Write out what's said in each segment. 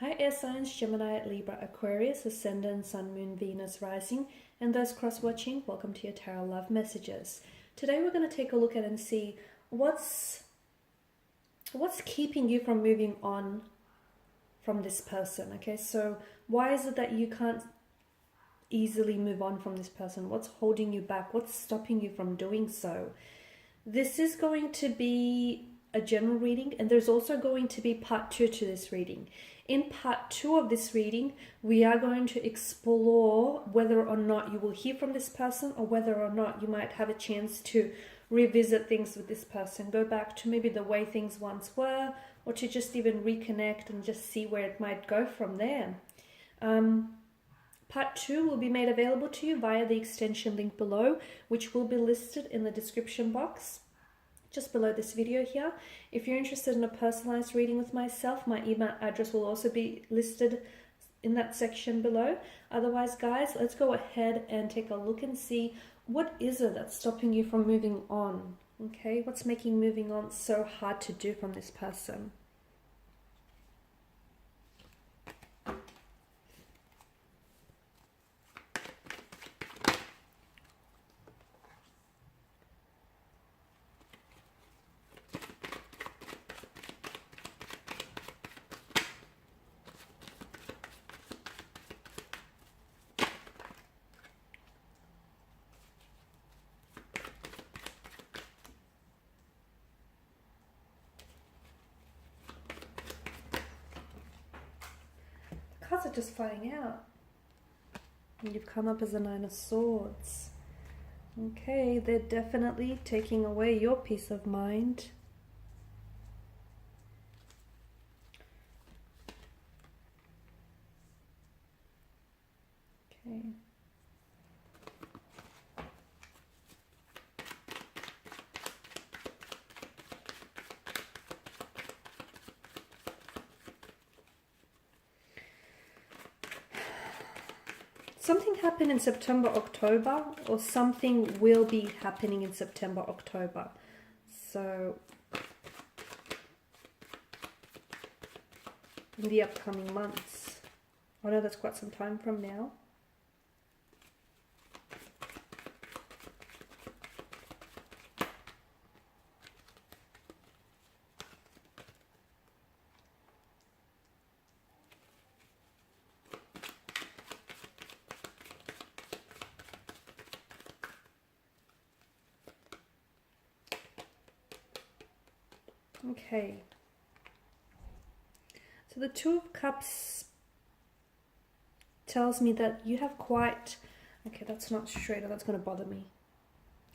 Hi Air Signs, Gemini, Libra, Aquarius, Ascendant, Sun, Moon, Venus, Rising, and those cross-watching, welcome to your Tarot Love Messages. Today we're going to take a look at and see what's keeping you from moving on from this person, okay? So why is it that you can't easily move on from this person? What's holding you back? What's stopping you from doing so? This is going to be a general reading, and there's also going to be part 2 to this reading. In part 2 of this reading, we are going to explore whether or not you will hear from this person, or whether or not you might have a chance to revisit things with this person, go back to maybe the way things once were, or to just even reconnect and just see where it might go from there. Part 2 will be made available to you via the extension link below, which will be listed in the description box just below this video here. If you're interested in a personalized reading with myself, my email address will also be listed in that section below. Otherwise, guys, let's go ahead and take a look and see what is it that's stopping you from moving on. Okay, what's making moving on so hard to do from this person? Cards are just flying out. And you've come up as a 9 of Swords. Okay, they're definitely taking away your peace of mind. Okay. Something happened in September, October, or something will be happening in September, October. So, in the upcoming months. I know that's quite some time from now. Okay, so the Two of Cups tells me that you have quite, okay, that's not straight, or that's going to bother me.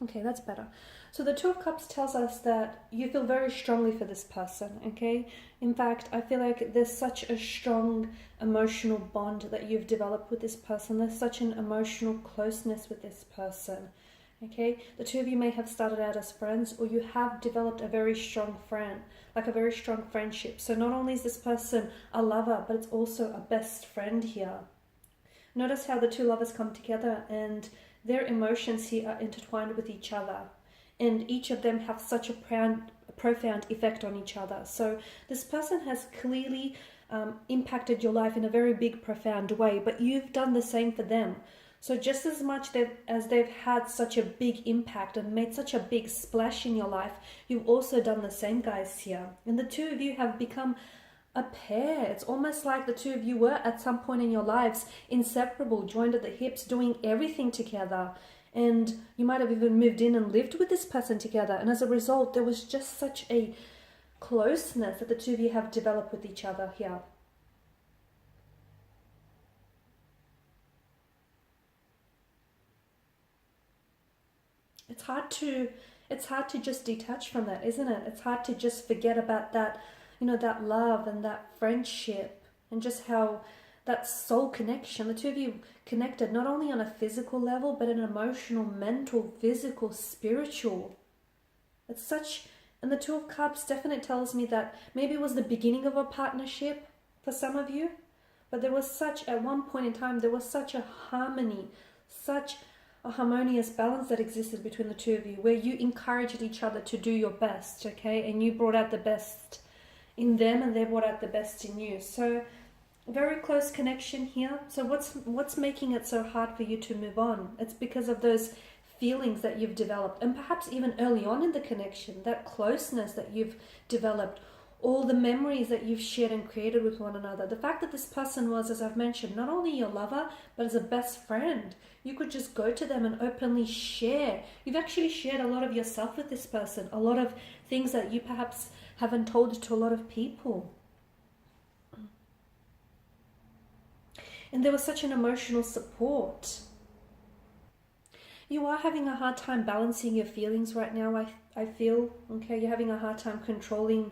Okay, that's better. So the Two of Cups tells us that you feel very strongly for this person, okay? In fact, I feel like there's such a strong emotional bond that you've developed with this person. There's such an emotional closeness with this person. Okay, the two of you may have started out as friends, or you have developed a very strong friend, like a very strong friendship. So not only is this person a lover, but it's also a best friend here. Notice how the two lovers come together and their emotions here are intertwined with each other. And each of them have such a profound effect on each other. So this person has clearly impacted your life in a very big, profound way, but you've done the same for them. So just as much as they've had such a big impact and made such a big splash in your life, you've also done the same, guys, here. And the two of you have become a pair. It's almost like the two of you were at some point in your lives inseparable, joined at the hips, doing everything together. And you might have even moved in and lived with this person together. And as a result, there was just such a closeness that the two of you have developed with each other here. It's hard to just detach from that, isn't it? It's hard to just forget about that, that love and that friendship, and just how that soul connection, the two of you connected not only on a physical level, but an emotional, mental, physical, spiritual. It's such, and the Two of Cups definitely tells me that maybe it was the beginning of a partnership for some of you, but there was such, at one point in time, there was such a harmony, such a harmonious balance that existed between the two of you, where you encouraged each other to do your best, okay? And you brought out the best in them, and they brought out the best in you. So very close connection here. So what's making it so hard for you to move on? It's because of those feelings that you've developed, and perhaps even early on in the connection, that closeness that you've developed, all the memories that you've shared and created with one another. The fact that this person was, as I've mentioned, not only your lover, but as a best friend. You could just go to them and openly share. You've actually shared a lot of yourself with this person, a lot of things that you perhaps haven't told to a lot of people. And there was such an emotional support. You are having a hard time balancing your feelings right now, I feel. Okay, you're having a hard time controlling,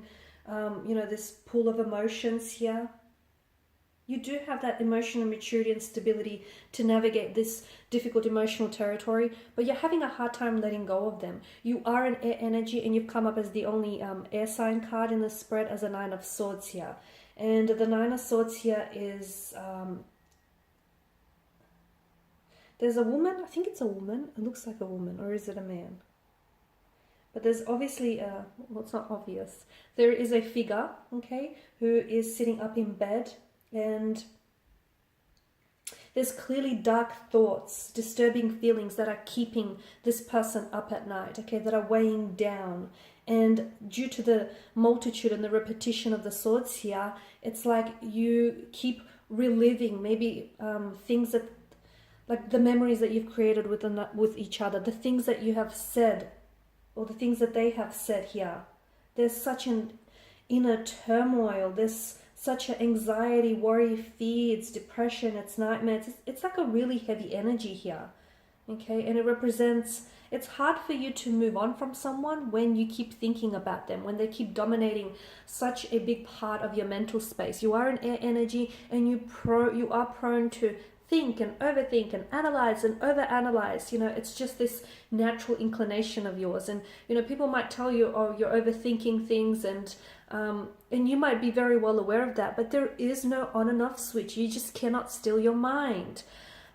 this pool of emotions here. You do have that emotional maturity and stability to navigate this difficult emotional territory, but you're having a hard time letting go of them. You are an air energy, and you've come up as the only air sign card in the spread as a Nine of Swords here. And the Nine of Swords here is... there's a woman, I think it's a woman, it looks like a woman, or is it a man? But there's obviously, well, it's not obvious. There is a figure, okay, who is sitting up in bed, and there's clearly dark thoughts, disturbing feelings that are keeping this person up at night, okay, that are weighing down. And due to the multitude and the repetition of the swords here, it's like you keep reliving maybe things that, like the memories that you've created with each other, the things that you have said, or the things that they have said here. There's such an inner turmoil. There's such an anxiety, worry, fears, depression, it's nightmares. It's like a really heavy energy here, okay? And it represents, it's hard for you to move on from someone when you keep thinking about them, when they keep dominating such a big part of your mental space. You are an air energy, and you are prone to think and overthink and analyze and overanalyze. It's just this natural inclination of yours. And people might tell you, oh, you're overthinking things, and you might be very well aware of that, but there is no on and off switch. You just cannot still your mind.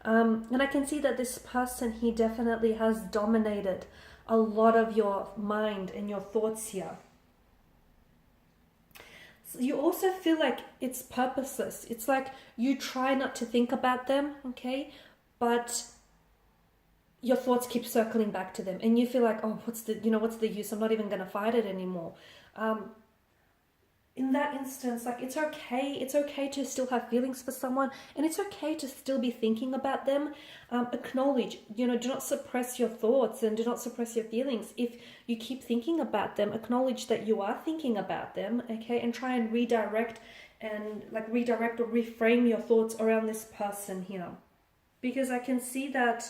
And I can see that this person, he definitely has dominated a lot of your mind and your thoughts here. You also feel like it's purposeless. It's like you try not to think about them, okay, but your thoughts keep circling back to them, and you feel like, oh, what's the use? I'm not even going to fight it anymore. In that instance, like, it's okay to still have feelings for someone, and it's okay to still be thinking about them. Acknowledge, do not suppress your thoughts, and do not suppress your feelings. If you keep thinking about them, acknowledge that you are thinking about them, okay, and try and redirect or reframe your thoughts around this person here. Because I can see that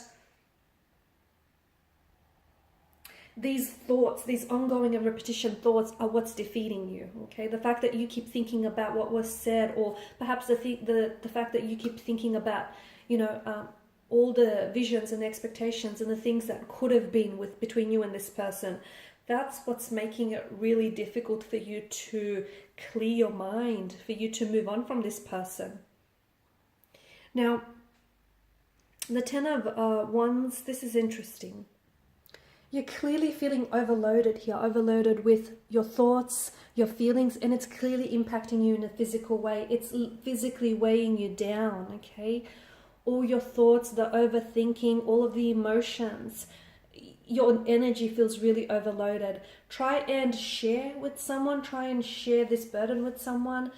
these thoughts, these ongoing and repetition thoughts, are what's defeating you, okay? The fact that you keep thinking about what was said, or perhaps the fact that you keep thinking about, all the visions and expectations and the things that could have been between you and this person, that's what's making it really difficult for you to clear your mind, for you to move on from this person. Now, the Ten of Wands, this is interesting. You're clearly feeling overloaded here, overloaded with your thoughts, your feelings, and it's clearly impacting you in a physical way. It's physically weighing you down, okay? All your thoughts, the overthinking, all of the emotions, your energy feels really overloaded. Try and share with someone, try and share this burden with someone.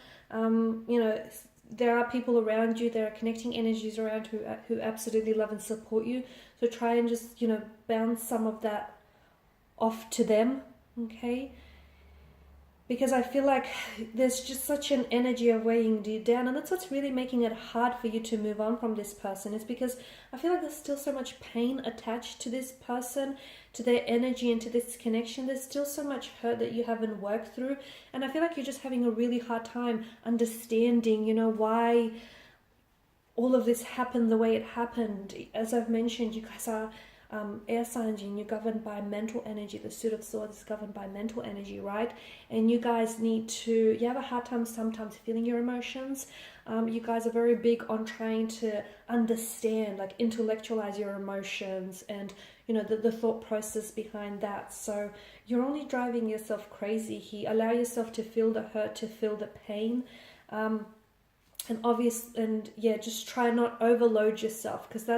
There are people around you, there are connecting energies around who absolutely love and support you. So try and just, bounce some of that off to them, okay? Because I feel like there's just such an energy of weighing you down, and that's what's really making it hard for you to move on from this person, is because I feel like there's still so much pain attached to this person, to their energy, and to this connection. There's still so much hurt that you haven't worked through, and I feel like you're just having a really hard time understanding, why all of this happened the way it happened. As I've mentioned, you guys are air signs, and you're governed by mental energy. The Suit of Swords is governed by mental energy, right? And you guys you have a hard time sometimes feeling your emotions. You guys are very big on trying to understand, like intellectualize your emotions and, the thought process behind that. So you're only driving yourself crazy here. Allow yourself to feel the hurt, to feel the pain. yeah, just try not overload yourself, because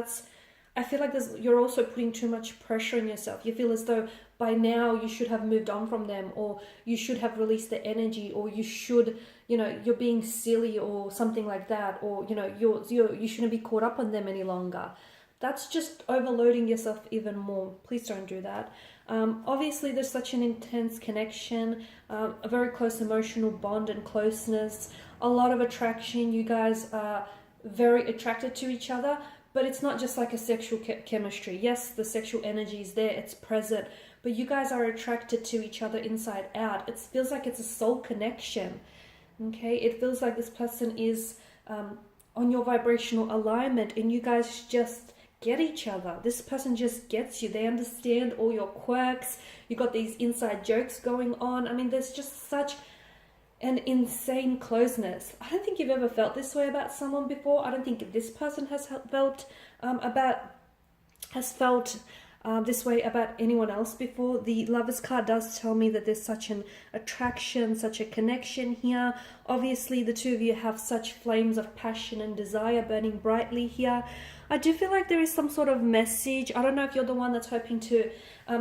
I feel like you're also putting too much pressure on yourself. You feel as though by now you should have moved on from them, or you should have released the energy, or you should, you're being silly or something like that, or you shouldn't be caught up on them any longer. That's just overloading yourself even more. Please don't do that. Obviously, there's such an intense connection, a very close emotional bond and closeness, a lot of attraction. You guys are very attracted to each other, but it's not just like a sexual chemistry. Yes, the sexual energy is there, it's present, but you guys are attracted to each other inside out. It feels like it's a soul connection, okay? It feels like this person is on your vibrational alignment, and you guys just get each other. This person just gets you. They understand all your quirks. You got these inside jokes going on. I mean, there's just such an insane closeness. I don't think you've ever felt this way about someone before. I don't think this person has felt this way about anyone else before. The Lovers card does tell me that there's such an attraction, such a connection here. Obviously, the two of you have such flames of passion and desire burning brightly here. I do feel like there is some sort of message. I don't know if you're the one that's hoping to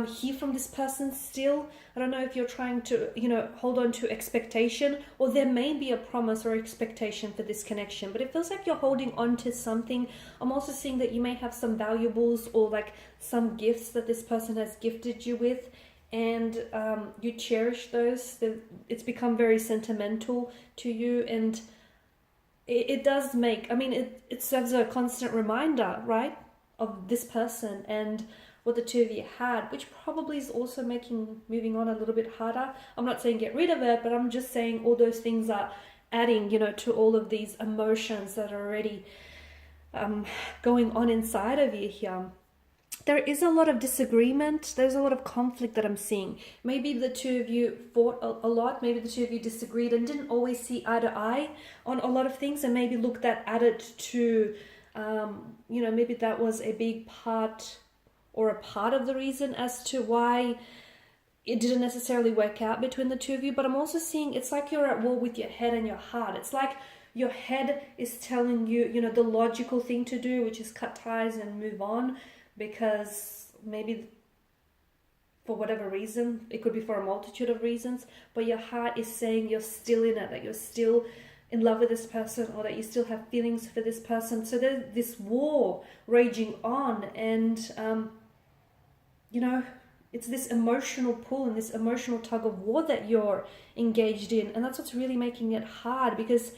hear from this person still. I don't know if you're trying to, hold on to expectation, or there may be a promise or expectation for this connection, but it feels like you're holding on to something. I'm also seeing that you may have some valuables or like some gifts that this person has gifted you with, and you cherish those. It's become very sentimental to you, and it does make, it serves a constant reminder, right, of this person and what the two of you had, which probably is also making moving on a little bit harder. I'm not saying get rid of it, but I'm just saying all those things are adding, to all of these emotions that are already going on inside of you here. There is a lot of disagreement. There's a lot of conflict that I'm seeing. Maybe the two of you fought a lot. Maybe the two of you disagreed and didn't always see eye to eye on a lot of things, and maybe looked at it to, maybe that was a big part or a part of the reason as to why it didn't necessarily work out between the two of you. But I'm also seeing it's like you're at war with your head and your heart. It's like your head is telling you, the logical thing to do, which is cut ties and move on, because maybe for whatever reason, it could be for a multitude of reasons, but your heart is saying you're still in it, that you're still in love with this person, or that you still have feelings for this person. So there's this war raging on, and it's this emotional pull and this emotional tug of war that you're engaged in, and that's what's really making it hard, because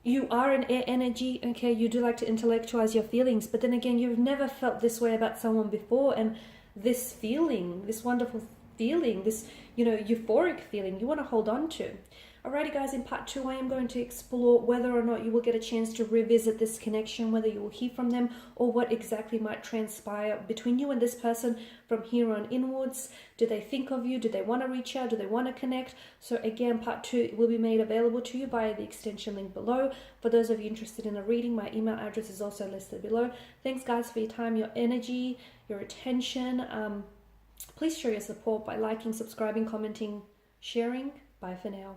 you are an air energy, okay? You do like to intellectualize your feelings, but then again, you've never felt this way about someone before, and this feeling, this wonderful feeling, this, euphoric feeling, you want to hold on to. Alrighty guys, in part 2, I am going to explore whether or not you will get a chance to revisit this connection, whether you will hear from them, or what exactly might transpire between you and this person from here on inwards. Do they think of you? Do they want to reach out? Do they want to connect? So again, part 2 will be made available to you via the extension link below. For those of you interested in a reading, my email address is also listed below. Thanks guys for your time, your energy, your attention. Please show your support by liking, subscribing, commenting, sharing. Bye for now.